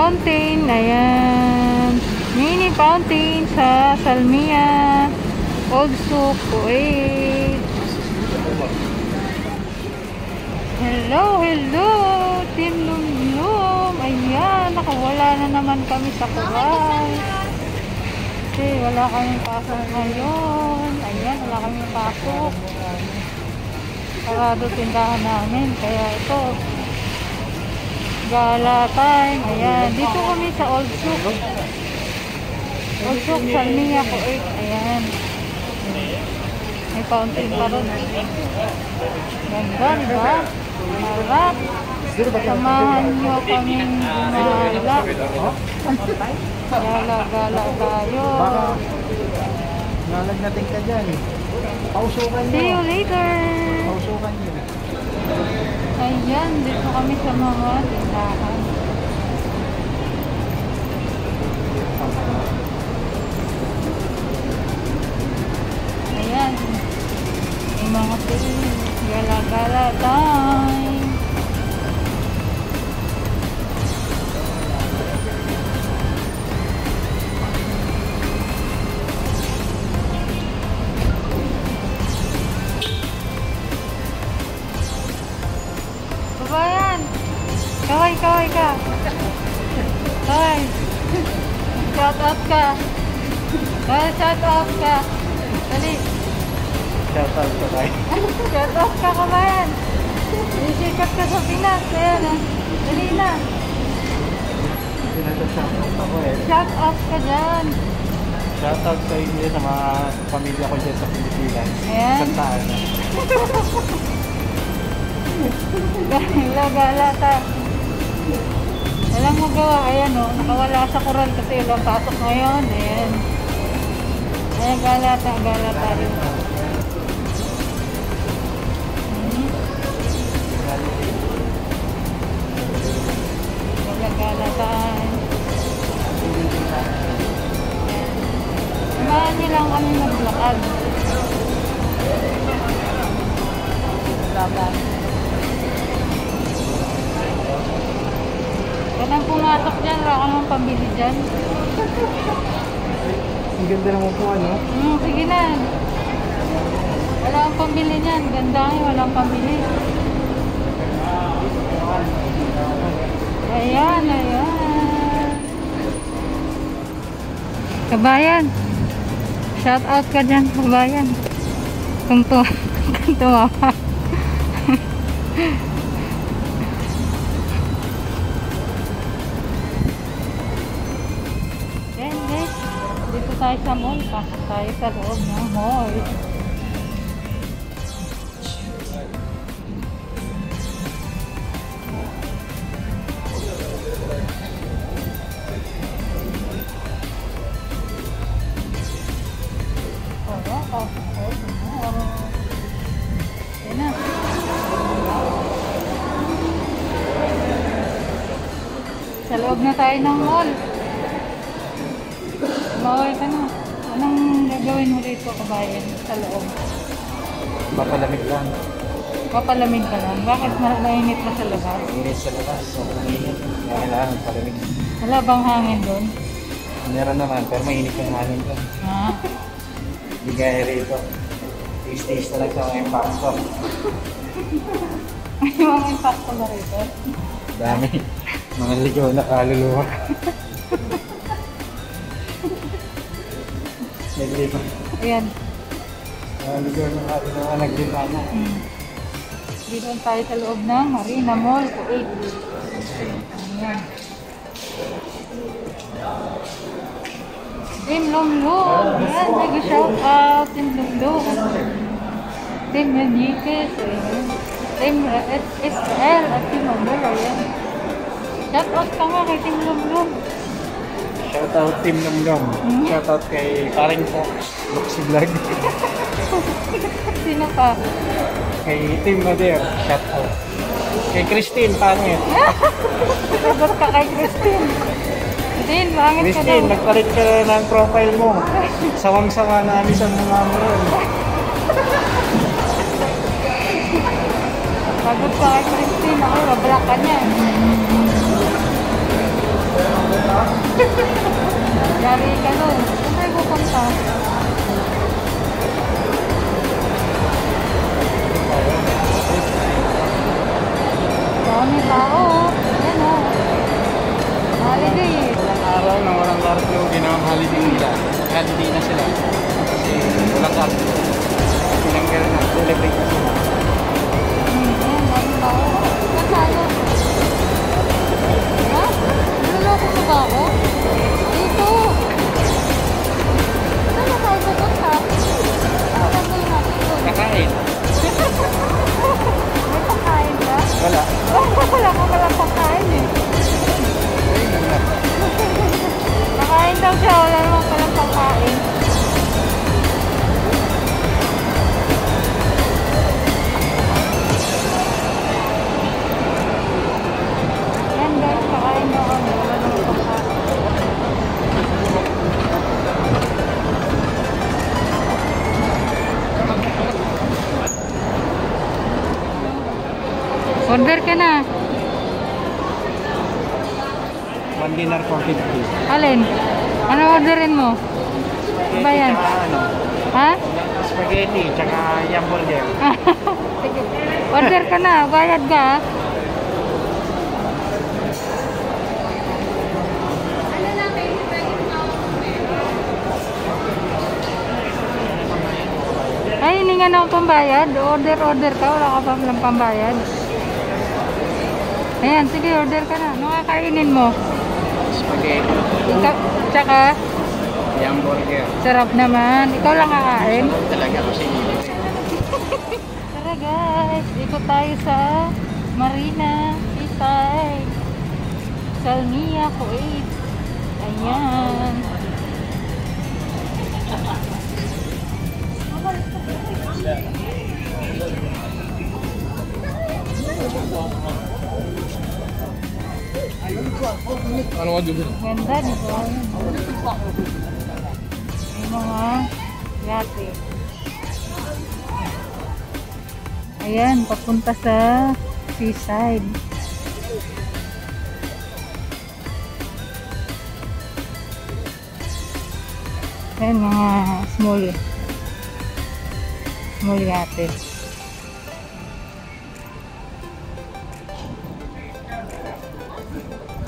fountain. Ayan. Mini fountain sa Salmia. Old Souk, Kuwait. Hello, hello. Team Lumlum. Ayan. Nakawala na naman kami sa Kuwait. Kasi wala kaming pasok ngayon. Ayan. Wala kaming pasok. Sarado tindahan namin. Kaya ito. Gala time. Ayan. Dito kami sa Old Souk. Old Souk, Salmia, Kuwait. Ayan. May fountain pa ron. Ganda, diba? Harap. Samahan nyo kaming gumala. Gala-gala tayo. Nalag natin ka dyan. Pausukan nyo. See you later. Pausukan nyo. Ayan, dito kami sa mga tindahan. Ayan. Yung mga sales. Gala-gala time. Babayan! Kaway ka! Kaway! Shout out ka! Shout out ka! Dali! Shout out ka tayo. Shout out ka, kabayan! Isikat ka sa Pinas! Ayan ah! Dali na! Shout out ako eh. Shout out ka dyan! Shout out sa inyo sa mga pamilya ko dyan sa Pilipinas. Ayan. Sa saan na. Gala-gala ta! Walang magawa. Ayan o, nakawala sa koral kasi walang pasok ngayon. Ayan. Ayan, gala rin. Gala tayo. Samahan niyo lang kami maglakad. Laban. Kanang pumasok dyan, wala ka naman pambili dyan. Ang ganda naman po ano. Sige na. Wala kang pambili niyan. Ganda nga, walang pambili. Ayan. Kabayan. Shout out ka dyan, kabayan. Kung tuwa ka. Then guys, dito tayo sa mall. Pasok tayo sa loob ng mall. Ayan na. Sa loob na tayo ng mall. Maway ka na. Anong gagawin mo rito, kabayan, sa loob? Papalamig lang. Papalamig ka lang. Bakit mainit na sa labas? Init sa labas. Sobrang init. Kailangan palamig. Wala bang hangin doon? Meron naman, pero mainit yung hangin doon. Hindi gaya rito. Taste na lang sa mga impacto. May mga impacto ba rito? Dami. Mga ligaw na kaluluwa. Naglipa. Ayan. Mga ligaw na kaluluwa naglipa na. Dito tayo sa loob ng Marina Mall, Kuwait. Ayan. Team Lumlum. Ayan, nag-shout out. Team Lumlum. Team Yannikis. Team SL at Team Lumlum. Ayan. Shout out ka nga kay Team Lumlum. Shout out Team Lumlum. Shout out kay Karing Fox. Luxy Vlog. Sino pa? Kay Team Mader. Shout out. Kay Christine, paano yun? Sagot ka kay Christine. Christine, bangit ka daw. Christine, nagpalit ka ng profile mo. Sawang-sawa na alis ang mga mo rin. Sagot ka kay Christine. Ako, mablock ka niya. Yari ka nun. Saan tayo pupunta? Dami tao. Ayan o. Holiday. Walang araw na walang curfew, ginawang holiday nila. Holiday na sila. Kasi walang curfew. Pinanggal na, celebrate na sila. Ayan, dami tao. Saan tayo? Ha? Niloloko mo ba ako? Dito. Saan na tayo pupunta? Ano gagawin natin doon? Kakain. May pagkain ba? Wala. Wala ko walang pagkain eh. Ayun lang. Nakain daw siya, wala naman palang pagkain. Yan guys, kakain daw kami, wala naman pagkain. Order ka na. One dinner for 50. Alin? Ano orderin mo? Ba yan? Tsaka ano, Ha? spaghetti, tsaka hamburger. Sige. Order ka na, bayad ka. Ay, hindi nga na ako pambayad. Order ka, wala ka pa lang pambayad. Ayan, sige, order ka na. Ano kakainin mo? Spaghetti, Ikaw, tsaka, hamburger. sarap naman. Ikaw lang kakain. Sarap talaga kasi Tara guys, ikot tayo sa Marina, Seaside, Salmiya, Kuwait. Ayan. ano ka dyan? Ganda, di ba? May mga yate. Ayan, papunta sa seaside. Ayan, mga small yate.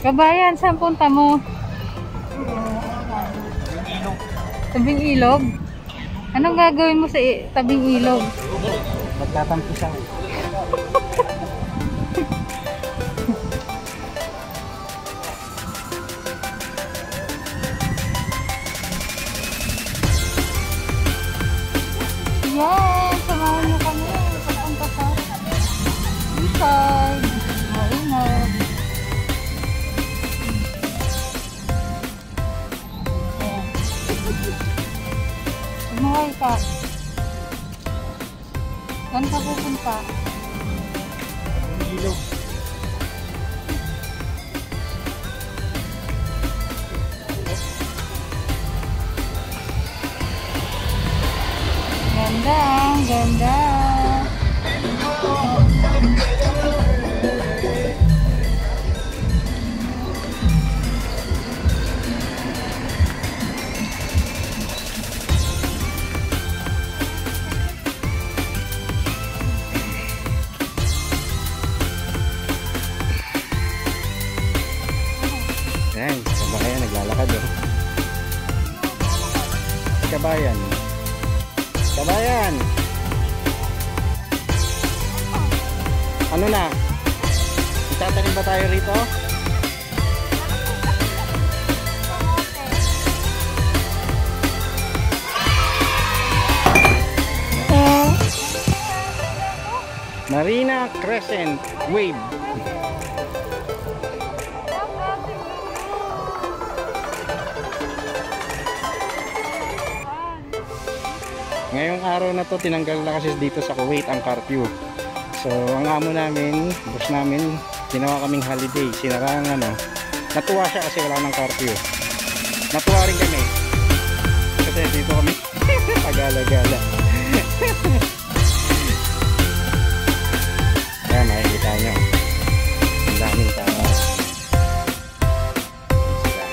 Kabayan, saan punta mo? Tabing ilog? Anong gagawin mo sa tabing ilog? Magtatampisan. Yan, samahan niyo kami. Papunta sa seaside. Marina. Ayan. Umuhay ka. Saan ka pupunta? Ilog. Ganda, ganda. Ayan, kabayan, naglalakad oh. Kabayan. Kabayan! Ano na? Itatanim ba tayo rito? Marina Crescent Wave. Ngayong araw na to tinanggal na kasi dito sa Kuwait ang curfew. So ang amo namin, boss namin, ginawa kaming holiday. Sinara ang ano. Natuwa siya kasi wala nang curfew. Natuwa rin kami. Kasi dito kami pagala-gala. Ayan, makikita nyo. Ang daming tao. Sila.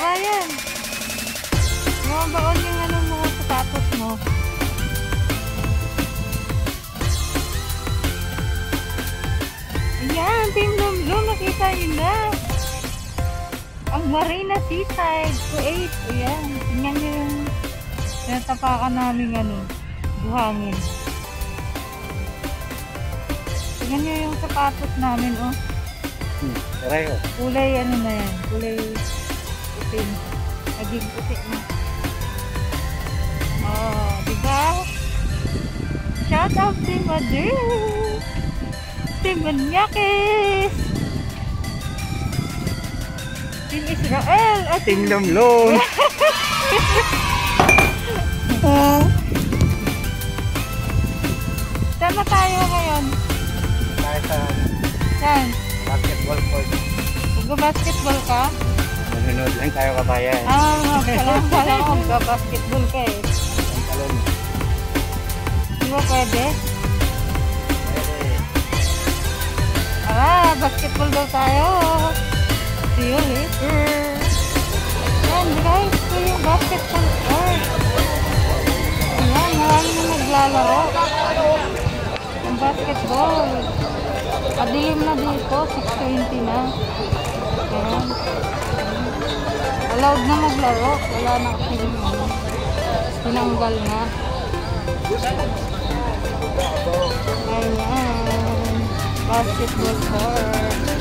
Ryan, mabaon yung ano mo, sapatos mo. Ayan, Team Lumlum, nakita nyo na. Ang Marina Seaside, Kuwait. Ayan, tingnan nyo yung natapakan namin ano, buhangin. Tingnan nyo yung sapatos namin, oh. Pareho. Kulay ano na yan, kulay itim. Naging puti na. Oh, diba? Shout out Team Madrid! Team Manyakis! Team Israel! At Team Lumlum. Saan na tayo ngayon? Tayo sa Saan? basketball court. Mag-basketball ka? Manunod lang tayo kabayan. Kala ko mag-basketball ka eh. Ang talon. Di ba pwede? Basketball daw tayo. See you later. Yan guys, ito yung basketball court. Ayan, marami na naglalaro. Ang basketball. Padilim na dito, 6:20 na. Ayan. Allowed na maglaro. Wala na kasi tinanggal na. Ayan. Basketball court.